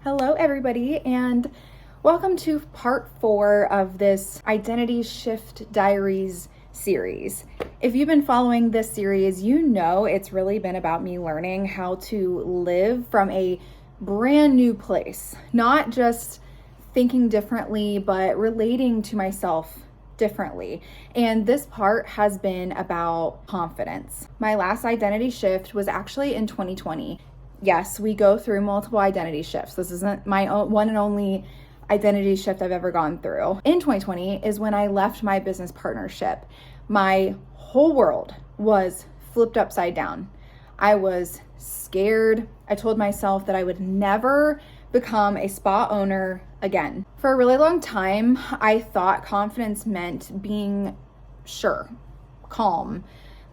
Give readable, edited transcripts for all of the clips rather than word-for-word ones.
Hello, everybody, and welcome to part 4 of this Identity Shift Diaries series. If you've been following this series, you know it's really been about me learning how to live from a brand new place, not just thinking differently, but relating to myself differently. And this part has been about confidence. My last identity shift was actually in 2020. Yes, we go through multiple identity shifts. This isn't my one and only identity shift I've ever gone through. In 2020 is when I left my business partnership. My whole world was flipped upside down. I was scared. I told myself that I would never become a spa owner again. For a really long time, I thought confidence meant being sure, calm,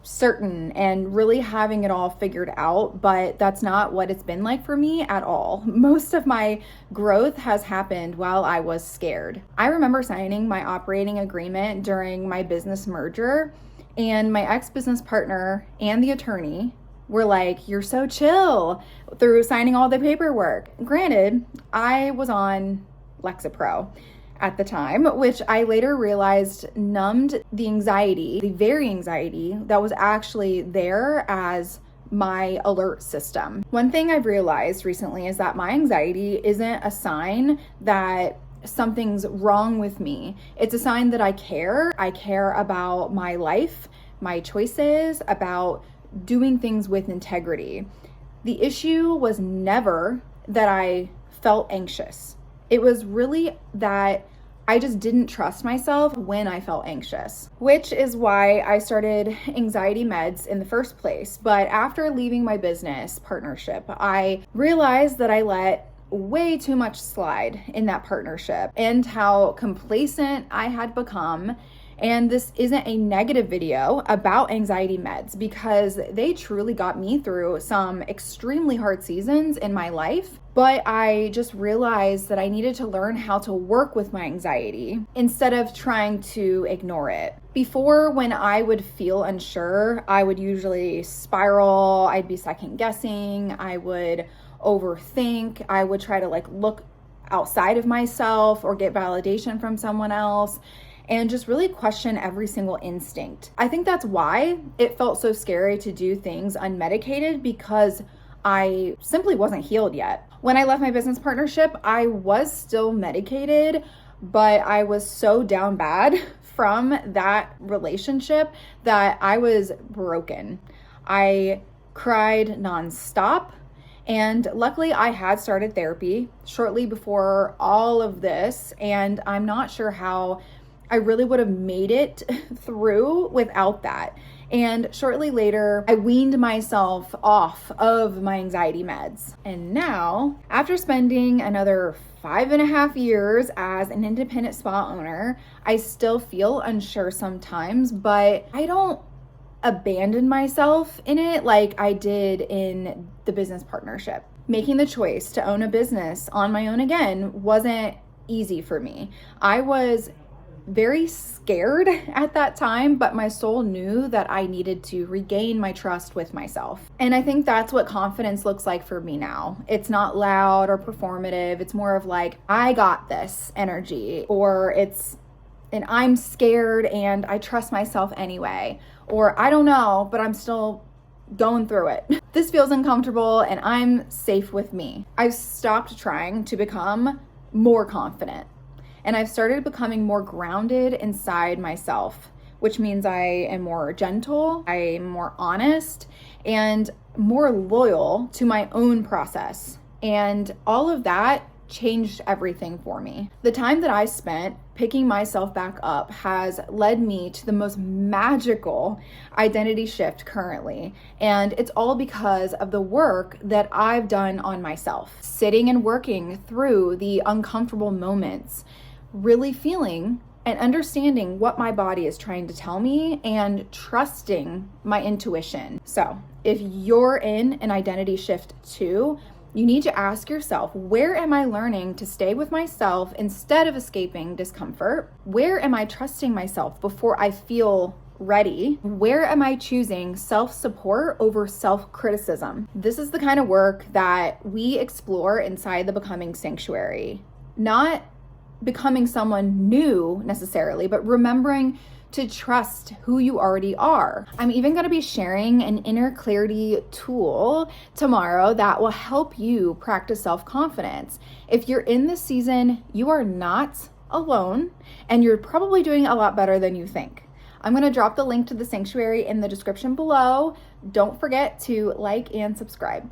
certain, and really having it all figured out, but that's not what it's been like for me at all. Most of my growth has happened while I was scared. I remember signing my operating agreement during my business merger, and my ex-business partner and the attorney were like, "You're so chill," through signing all the paperwork. Granted, I was on Lexapro at the time, which I later realized numbed the anxiety, the very anxiety that was actually there as my alert system. One thing I've realized recently is that my anxiety isn't a sign that something's wrong with me. It's a sign that I care. I care about my life, my choices, about doing things with integrity. The issue was never that I felt anxious. It was really that I just didn't trust myself when I felt anxious, which is why I started anxiety meds in the first place. But after leaving my business partnership, I realized that I let way too much slide in that partnership and how complacent I had become. And this isn't a negative video about anxiety meds because they truly got me through some extremely hard seasons in my life. But I just realized that I needed to learn how to work with my anxiety instead of trying to ignore it. Before, when I would feel unsure, I would usually spiral. I'd be second guessing. I would overthink. I would try to look outside of myself or get validation from someone else, and just really question every single instinct. I think that's why it felt so scary to do things unmedicated, because I simply wasn't healed yet. When I left my business partnership, I was still medicated, but I was so down bad from that relationship that I was broken. I cried nonstop. And luckily I had started therapy shortly before all of this, and I'm not sure how I really would have made it through without that. And shortly later, I weaned myself off of my anxiety meds. And now, after spending another 5.5 years as an independent spa owner, I still feel unsure sometimes, but I don't abandon myself in it like I did in the business partnership. Making the choice to own a business on my own again wasn't easy for me. I was very scared at that time, but my soul knew that I needed to regain my trust with myself. And I think that's what confidence looks like for me now. It's not loud or performative. It's more of like, I got this energy, or it's an I'm scared and I trust myself anyway, or I don't know, but I'm still going through it. This feels uncomfortable and I'm safe with me. I've stopped trying to become more confident, and I've started becoming more grounded inside myself, which means I am more gentle, I'm more honest, and more loyal to my own process. And all of that changed everything for me. The time that I spent picking myself back up has led me to the most magical identity shift currently. And it's all because of the work that I've done on myself. Sitting and working through the uncomfortable moments, really feeling and understanding what my body is trying to tell me, and trusting my intuition. So if you're in an identity shift too, you need to ask yourself, where am I learning to stay with myself instead of escaping discomfort? Where am I trusting myself before I feel ready? Where am I choosing self-support over self-criticism? This is the kind of work that we explore inside the Becoming Sanctuary. Not becoming someone new necessarily, but remembering to trust who you already are. I'm even going to be sharing an inner clarity tool tomorrow that will help you practice self-confidence. If you're in this season, you are not alone, and you're probably doing a lot better than you think. I'm going to drop the link to the sanctuary in the description below. Don't forget to like and subscribe.